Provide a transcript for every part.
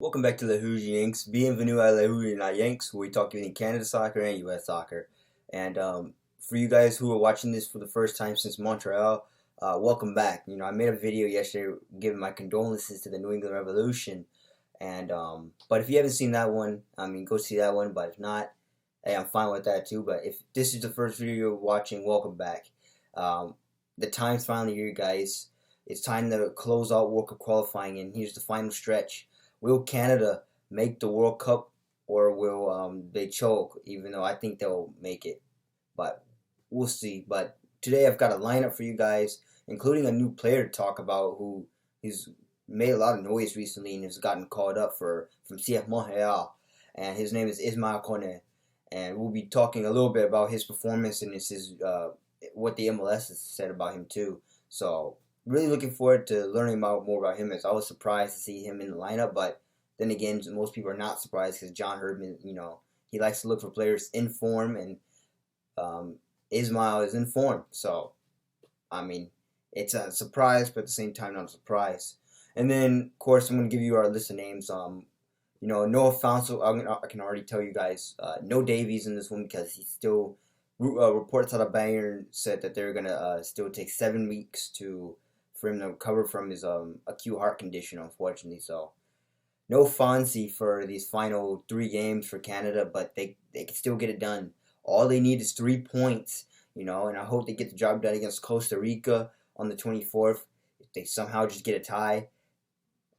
Welcome back to the Rouges Yanks. Bienvenue à la Rouges Yanks, where we talk about Canada soccer and U.S. soccer. And for you guys who are watching this for the first time since Montreal, welcome back. I made a video yesterday giving my condolences to the New England Revolution. And but if you haven't seen that one, go see that one. But if not, hey, I'm fine with that too. But if this is the first video you're watching, welcome back. The time's finally here, guys. It's time to close out World Cup qualifying, and here's the final stretch. Will Canada make the World Cup, or will they choke? Even though I think they'll make it, but we'll see. But today I've got a lineup for you guys, including a new player to talk about who he's made a lot of noise recently and has gotten called up from CF Montreal, and his name is Ismail Kone, and we'll be talking a little bit about his performance and his what the MLS has said about him too. So really looking forward to learning more about him, as I was surprised to see him in the lineup. But then again, most people are not surprised because John Herdman, he likes to look for players in form, and Ismail is in form. So, it's a surprise, but at the same time, not a surprise. And then, of course, I'm going to give you our list of names. No Alfonso, I can already tell you guys, no Davies in this one because he's still, reports out of Bayern said that they're going to still take 7 weeks for him to recover from his acute heart condition, unfortunately. So no Fonzie for these final 3 games for Canada, but they can still get it done. All they need is 3 points, and I hope they get the job done against Costa Rica on the 24th. If they somehow just get a tie,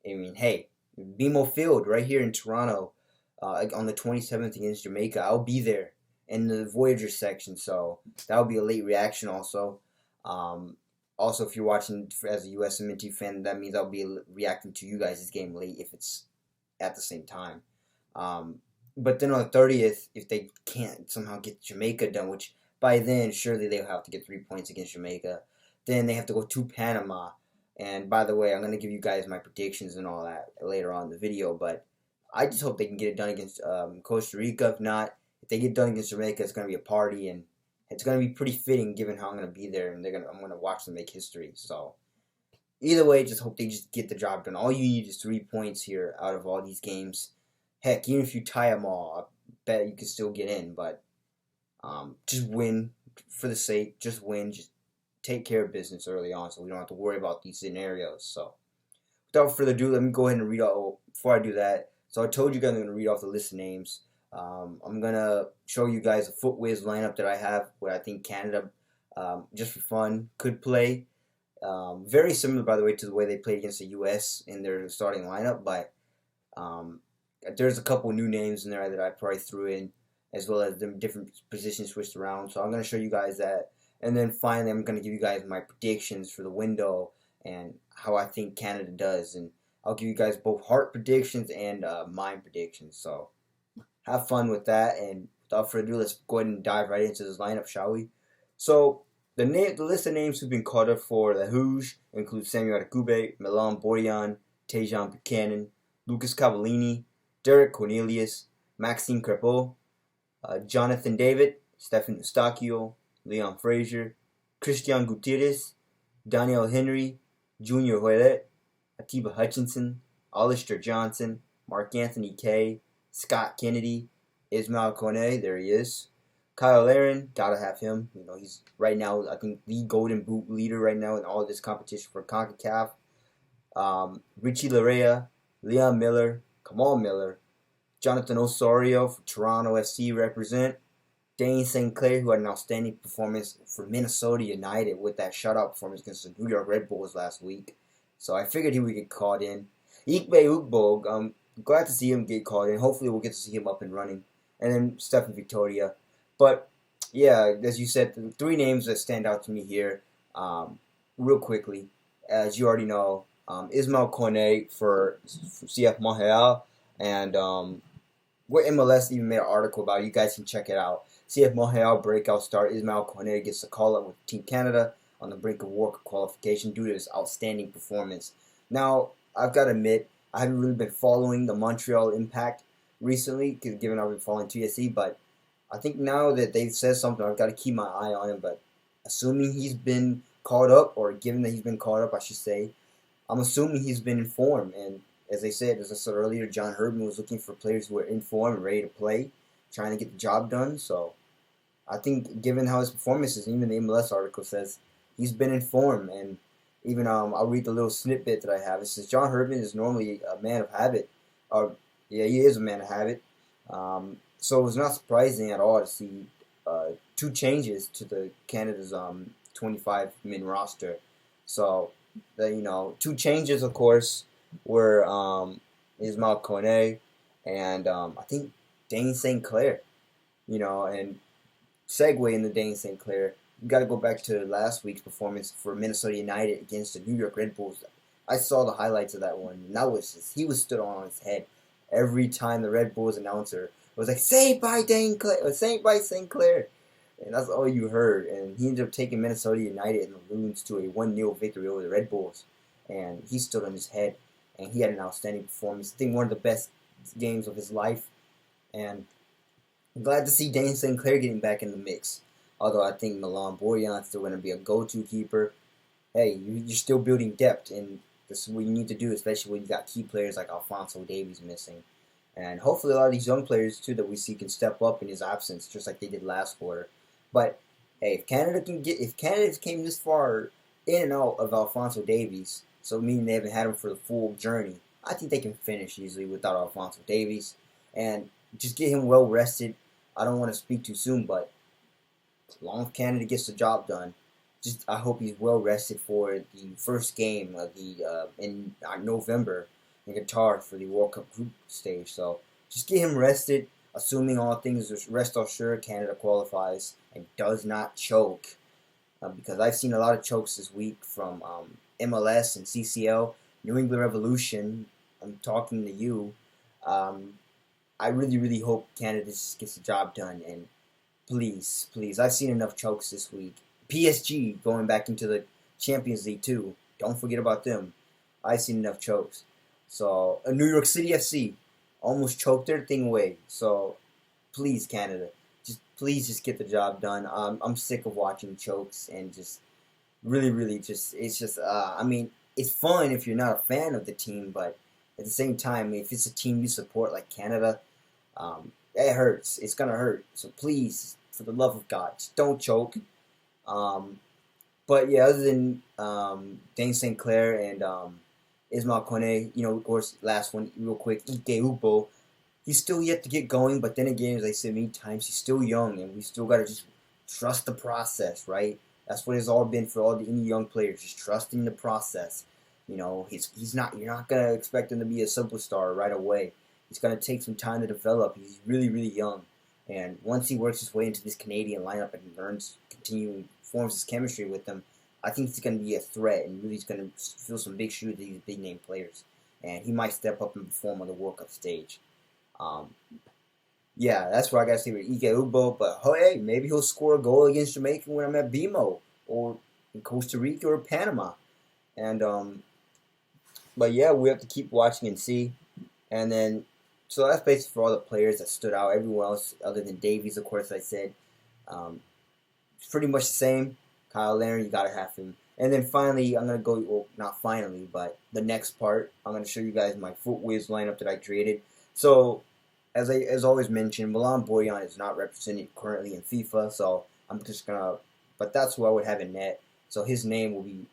hey, BMO Field right here in Toronto on the 27th against Jamaica. I'll be there in the Voyager section, so that'll be a late reaction also. Also, if you're watching as a USMNT fan, that means I'll be reacting to you guys' game late if it's at the same time. But then on the 30th, if they can't somehow get Jamaica done, which by then surely they'll have to get 3 points against Jamaica, then they have to go to Panama. And by the way, I'm going to give you guys my predictions and all that later on in the video, but I just hope they can get it done against Costa Rica. If not, if they get done against Jamaica, it's going to be a party, and it's going to be pretty fitting given how I'm going to be there, and I'm going to watch them make history. So either way, just hope they just get the job done. All you need is 3 points here out of all these games. Heck, even if you tie them all, I bet you can still get in. But just win for the sake. Just win. Just take care of business early on, so we don't have to worry about these scenarios. So without further ado, let me go ahead and read out. Before I do that, so I told you guys I'm going to read off the list of names. I'm going to show you guys a Footwiz lineup that I have where I think Canada, just for fun, could play. Very similar, by the way, to the way they played against the U.S. in their starting lineup, but there's a couple new names in there that I probably threw in, as well as the different positions switched around. So I'm going to show you guys that. And then finally, I'm going to give you guys my predictions for the window and how I think Canada does. And I'll give you guys both heart predictions and mind predictions. So have fun with that, and without further ado, let's go ahead and dive right into this lineup, shall we? So the list of names who've been called up for the Rouges include Samuel Akube, Milan Borjan, Tejan Buchanan, Lucas Cavallini, Derek Cornelius, Maxime Crepeau, Jonathan David, Stefan Eustachio, Leon Fraser, Christian Gutierrez, Daniel Henry, Junior Hoylet, Atiba Hutchinson, Alistair Johnson, Mark Anthony Kay, Scott Kennedy, Ismail Kone, there he is. Kyle Larin, gotta have him. He's right now, I think, the Golden Boot leader right now in all of this competition for CONCACAF. Richie Larea, Leon Miller, Kamal Miller, Jonathan Osorio for Toronto FC represent. Dane St. Clair, who had an outstanding performance for Minnesota United with that shutout performance against the New York Red Bulls last week. So I figured he would get called in. Ikbe Ugbog, I'm glad to see him get called in. Hopefully we'll get to see him up and running. And then Stephen Victoria. But, yeah, as you said, the 3 names that stand out to me here, real quickly, as you already know, Ismail Kone for CF Montreal, and what MLS even made an article about. You guys can check it out. CF Montreal breakout star Ismail Kone gets a call-up with Team Canada on the brink of World Cup qualification due to his outstanding performance. Now, I've got to admit, I haven't really been following the Montreal Impact recently, given I've been following TSC, but I think now that they've said something, I've got to keep my eye on him. But assuming he's been called up, or given that he's been called up, I should say, I'm assuming he's been informed, and as I said earlier, John Herdman was looking for players who were in form and ready to play, trying to get the job done. So I think, given how his performances, even the MLS article says he's been in form, and even I'll read the little snippet that I have. It says John Herdman is normally a man of habit. Yeah, he is a man of habit. So it was not surprising at all to see two changes to the Canada's 25-man roster. So two changes, of course, were Ismail Kone and I think Dane St. Clair. And segue into Dane St. Clair, we got to go back to last week's performance for Minnesota United against the New York Red Bulls. I saw the highlights of that one, and that was just, he was stood on his head every time the Red Bulls announcer was like, "Saved by Dane Clair," or "Saved by St. Clair," and that's all you heard. And he ended up taking Minnesota United and the Loons to a 1-0 victory over the Red Bulls, and he stood on his head, and he had an outstanding performance. I think one of the best games of his life, and I'm glad to see Dane St. Clair getting back in the mix. Although I think Milan Borjan's still going to be a go-to keeper. Hey, you're still building depth, and this is what you need to do, especially when you got key players like Alphonso Davies missing. And hopefully a lot of these young players, too, that we see can step up in his absence, just like they did last quarter. But, hey, if Canada came this far in and out of Alphonso Davies, so meaning they haven't had him for the full journey, I think they can finish easily without Alphonso Davies. And just get him well rested. I don't want to speak too soon, but as long as Canada gets the job done, I hope he's well rested for the first game of in November in Qatar for the World Cup group stage. So just get him rested. Assuming all things rest assured, Canada qualifies and does not choke. Because I've seen a lot of chokes this week from MLS and CCL, New England Revolution. I'm talking to you. I really, really hope Canada just gets the job done. And please, I've seen enough chokes this week. PSG going back into the Champions League too. Don't forget about them. I've seen enough chokes. So, New York City FC almost choked their thing away. So, please, Canada, please just get the job done. I'm sick of watching chokes and just really, really I mean, it's fun if you're not a fan of the team, but at the same time, if it's a team you support like Canada, it hurts. It's gonna hurt. So please, for the love of God, just don't choke. But yeah, other than Dane St. Clair and Ismail Kone, of course, last one real quick, Ike Upo, he's still yet to get going. But then again, as I said many times, he's still young, and we still gotta just trust the process, right? That's what it's all been for all the any young players, just trusting the process. He's not. You're not gonna expect him to be a superstar right away. He's gonna take some time to develop. He's really, really young, and once he works his way into this Canadian lineup and forms his chemistry with them, I think he's gonna be a threat, and really he's gonna fill some big shoes with these big name players, and he might step up and perform on the World Cup stage. Yeah, that's what I gotta say with Ike Ubo. But hey, maybe he'll score a goal against Jamaica when I'm at BMO or in Costa Rica or Panama, and but yeah, we have to keep watching and see. And then, so that's basically for all the players that stood out. Everyone else, other than Davies, of course, I said, it's pretty much the same. Kyle Larin, you got to have him. And then finally, I'm going to go, well, not finally, but the next part, I'm going to show you guys my Footwiz lineup that I created. So, as always mentioned, Milan Borjan is not represented currently in FIFA, so I'm just going to, but that's who I would have in net. So his name will be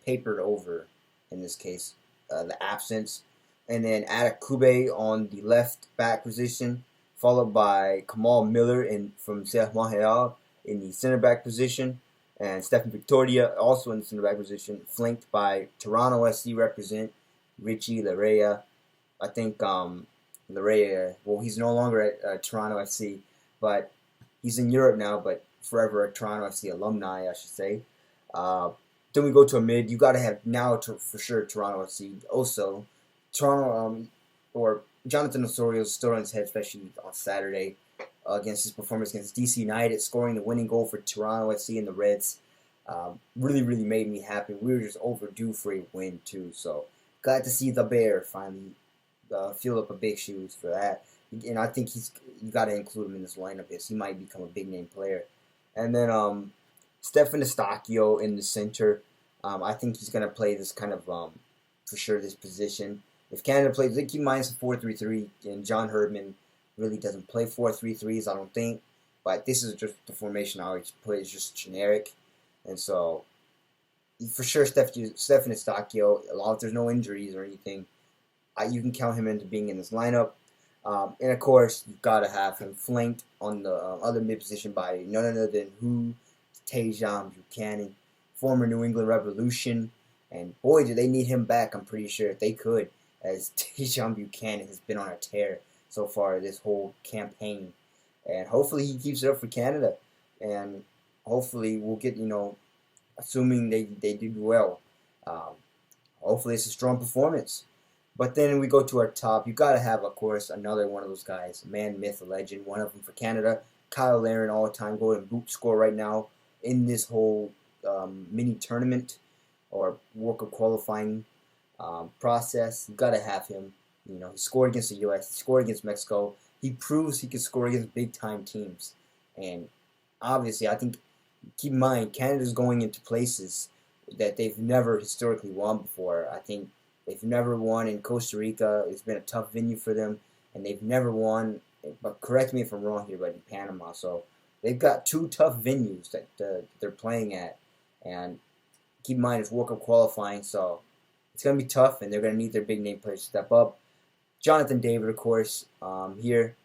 papered over, in this case, the absence. And then Adekube on the left back position, followed by Kamal Miller from Serre Montreal in the center back position, and Stephen Victoria also in the center back position, flanked by Toronto SC represent Richie Larea. I think Larea, well, he's no longer at Toronto FC, but he's in Europe now, but forever a Toronto FC alumni, I should say. Then we go to a mid. You got to have now for sure Toronto FC. Also, Toronto or Jonathan Osorio is still on his head, especially on Saturday against his performance against DC United, scoring the winning goal for Toronto FC and the Reds. Really, really made me happy. We were just overdue for a win too. So glad to see the Bear finally fill up a big shoes for that. And I think you got to include him in this lineup because he might become a big name player. And then Stefan Eustachio in the center. I think he's gonna play this kind of for sure this position. if Canada plays, they keep in mind it's a 4-3-3, and John Herdman really doesn't play 4-3-3s, I don't think. But this is just the formation I always put. It's just generic, and so for sure, Stephen Eustáquio, if there's no injuries or anything, you can count him into being in this lineup. And of course, you've got to have him flanked on the other mid position by none other than Tajon Buchanan, former New England Revolution. And boy, do they need him back. I'm pretty sure if they could, as Tajon Buchanan has been on a tear so far this whole campaign. And hopefully he keeps it up for Canada. And hopefully we'll get, assuming they do well, hopefully it's a strong performance. But then we go to our top. You got to have, of course, another one of those guys, man, myth, a legend, one of them for Canada. Kyle Larin, all-time golden boot scorer right now in this whole mini tournament or World Cup qualifying process. You got to have him. He scored against the U.S., he scored against Mexico. He proves he can score against big-time teams. And obviously, I think, keep in mind, Canada's going into places that they've never historically won before. I think they've never won in Costa Rica. It's been a tough venue for them. And they've never won, but correct me if I'm wrong here, but in Panama. So they've got two tough venues that they're playing at. And keep in mind, it's World Cup qualifying, so it's going to be tough, and they're going to need their big-name players to step up. Jonathan David, of course, here.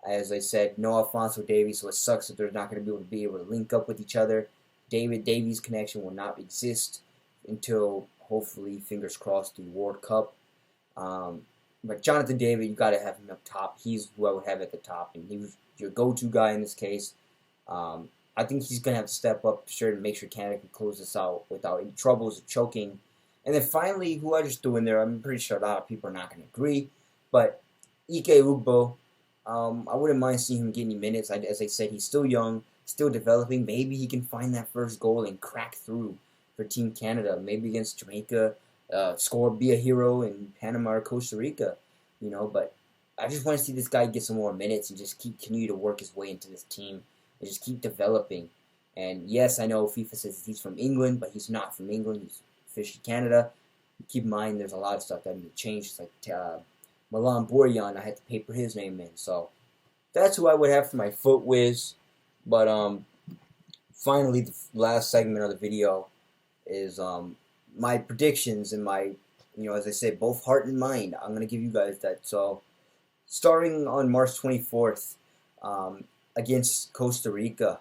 As I said, no Alphonso Davies, so it sucks that they're not going to be able to link up with each other. Davies connection will not exist until, hopefully, fingers crossed, the World Cup. But Jonathan David, you got to have him up top. He's who I would have at the top, and he was your go-to guy in this case. I think he's going to have to step up to make sure Canada can close this out without any troubles or choking. And then finally, who I just threw in there, I'm pretty sure a lot of people are not going to agree, but Ike Ugbo. I wouldn't mind seeing him getting minutes. As I said, he's still young, still developing. Maybe he can find that first goal and crack through for Team Canada. Maybe against Jamaica, be a hero in Panama or Costa Rica. But I just want to see this guy get some more minutes and just continue to work his way into this team and just keep developing. And yes, I know FIFA says he's from England, but he's not from England. He's officially Canada. Keep in mind, there's a lot of stuff that need to change. It's like Milan Borjan, I had to paper his name in. So that's who I would have for my Footwiz. But finally, the last segment of the video is my predictions and my, as I said, both heart and mind. I'm going to give you guys that. So starting on March 24th against Costa Rica,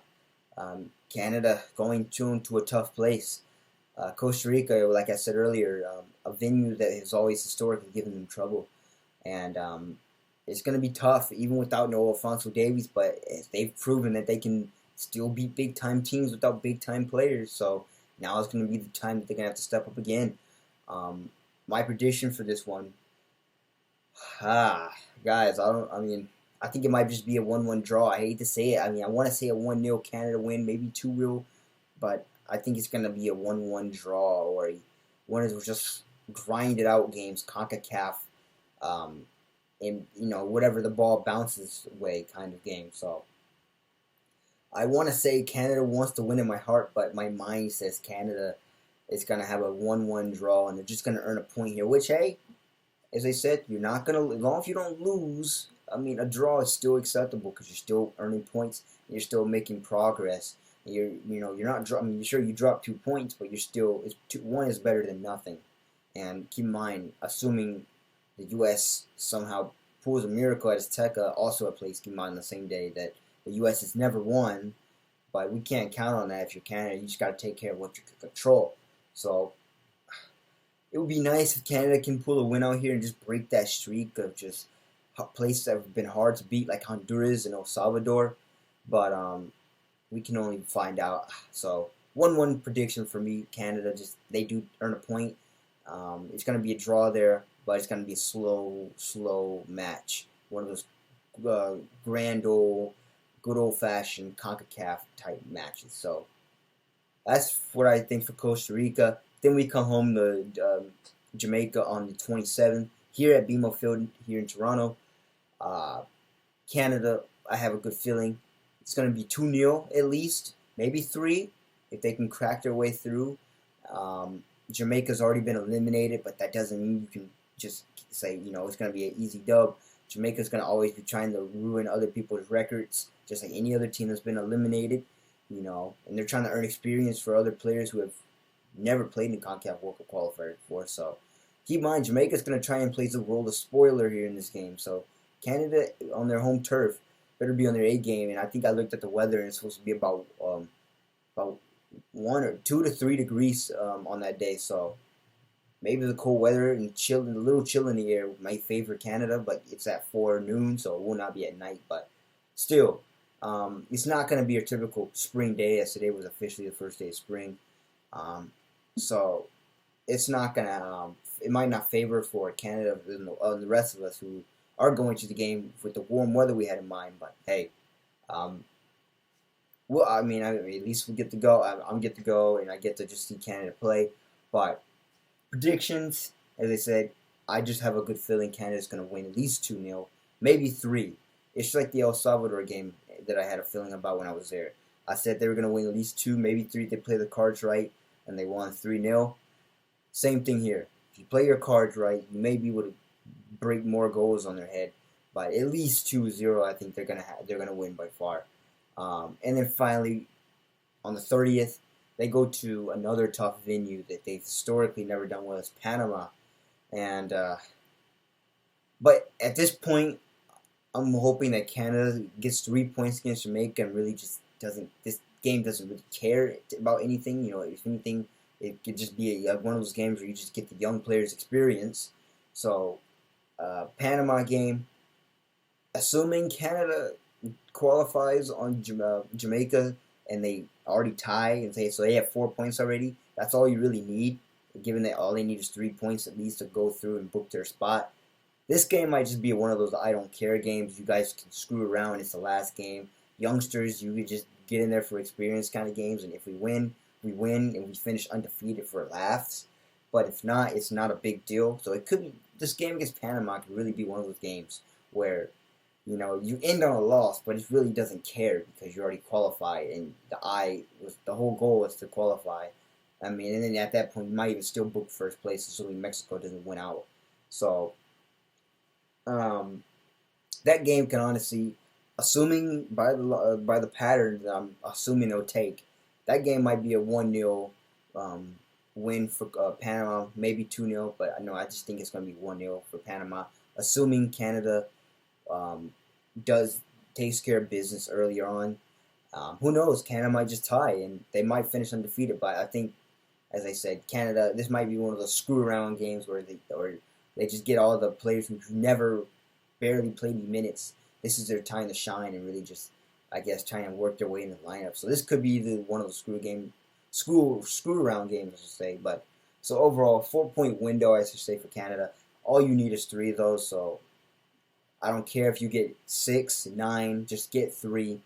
Canada going into a tough place. Costa Rica, like I said earlier, a venue that has always historically given them trouble. And it's going to be tough, even without no Alphonso Davies, but they've proven that they can still beat big-time teams without big-time players. So now is going to be the time that they're going to have to step up again. My prediction for this one, guys, I think it might just be a 1-1 draw. I hate to say it. I want to say a 1-0 Canada win, maybe 2-0, but I think it's going to be a 1-1 draw or one of those just grinded out games, CONCACAF. In whatever the ball bounces way kind of game. So I want to say Canada wants to win in my heart, but my mind says Canada is going to have a 1-1 draw, and they're just going to earn a point here. Which, hey, as I said, you're not going to, as long as you don't lose. A draw is still acceptable because you're still earning points, and you're still making progress. You're not. Sure, you drop 2 points, but you're still. 1 is better than nothing. And keep in mind, assuming the U.S. somehow pulls a miracle at Azteca, also a place, keep in mind, on the same day that the U.S. has never won, but we can't count on that if you're Canada. You just got to take care of what you can control. So it would be nice if Canada can pull a win out here and just break that streak of just places that have been hard to beat, like Honduras and El Salvador. But we can only find out. So 1-1 prediction for me, Canada. They do earn a point. It's going to be a draw there, but it's going to be a slow match. One of those good old-fashioned CONCACAF type matches. So that's what I think for Costa Rica. Then we come home to Jamaica on the 27th here at BMO Field here in Toronto. Canada, I have a good feeling it's going to be 2-0 at least, maybe 3 if they can crack their way through. Jamaica's already been eliminated, but that doesn't mean you can just say, it's going to be an easy dub. Jamaica's going to always be trying to ruin other people's records, just like any other team that's been eliminated, and they're trying to earn experience for other players who have never played in CONCACAF World Cup qualifier before. So keep in mind, Jamaica's going to try and play the role of spoiler here in this game. So Canada on their home turf better be on their A game. And I think I looked at the weather, and it's supposed to be about 1 or 2 to 3 degrees on that day. So maybe the cold weather and a little chill in the air might favor Canada, but it's at 4 noon, so it will not be at night. But still, it's not going to be a typical spring day, as today was officially the first day of spring. So it's not going to, it might not favor for Canada and the rest of us who are going to the game with the warm weather we had in mind. But hey, well, I mean, at least we get to go. I'm get to go, and I get to just see Canada play. But predictions, as I said, I just have a good feeling Canada's going to win at least 2-0, maybe 3. It's like the El Salvador game that I had a feeling about when I was there. I said they were going to win at least 2, maybe 3 if they play the cards right, and they won 3-0. Same thing here. If you play your cards right, you may be able to break more goals on their head, but at least 2-0, I think they're gonna win by far. And then finally, on the 30th, they go to another tough venue that they've historically never done well, is Panama. And but at this point, I'm hoping that Canada gets 3 points against Jamaica and really just this game doesn't really care about anything. If anything, it could just be one of those games where you just get the young players' experience. So, Panama game, assuming Canada qualifies on Jamaica and they already tie and say, so they have 4 points already, that's all you really need, given that all they need is 3 points at least to go through and book their spot. This game might just be one of those I don't care games. You guys can screw around. It's the last game. Youngsters, you could just get in there for experience kind of games, and if we win, we win, and we finish undefeated for laughs. But if not, it's not a big deal. So it could be, this game against Panama could really be one of those games where, you end on a loss, but it really doesn't care because you already qualified, and the whole goal was to qualify. I mean, and then at that point, you might even still book first place, assuming Mexico doesn't win out. So, that game can honestly, assuming by the pattern that I'm assuming they'll take, that game might be a 1-0 win for Panama, maybe 2-0, but I just think it's going to be 1-0 for Panama, assuming Canada takes care of business earlier on. Who knows? Canada might just tie, and they might finish undefeated. But I think, as I said, Canada, this might be one of those screw-around games where they just get all the players who never barely played any minutes. This is their time to shine and really just, I guess, try and work their way in the lineup. So this could be one of those screw-around games, I should say. But so overall, 4-point window, I should say, for Canada. All you need is 3 of those. So I don't care if you get 6, 9, just get 3.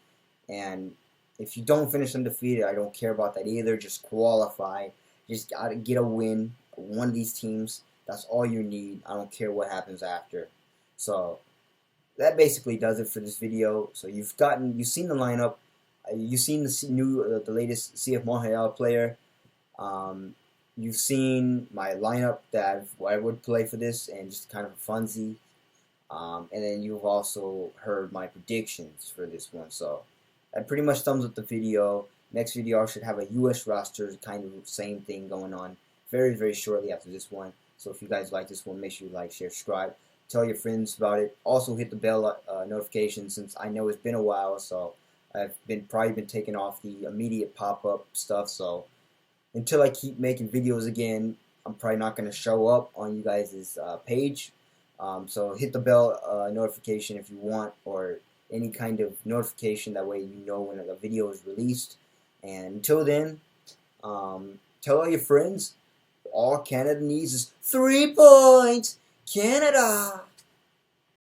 And if you don't finish undefeated, I don't care about that either. Just qualify. Just gotta get a win. One of these teams. That's all you need. I don't care what happens after. So that basically does it for this video. So you've seen the lineup. You've seen the latest CF Montreal player. You've seen my lineup that I would play for this, and just kind of a funsy. And then you've also heard my predictions for this one. So that pretty much thumbs up the video. Next video I should have a US roster, kind of same thing going on very, very shortly after this one. So if you guys like this one, make sure you like, share, subscribe. Tell your friends about it. Also hit the bell notification, since I know it's been a while. So I've probably been taking off the immediate pop-up stuff. So until I keep making videos again, I'm probably not going to show up on you guys' page. So hit the bell notification if you want, or any kind of notification. That way you know when a video is released. And until then, tell all your friends. All Canada needs is 3 points. Canada!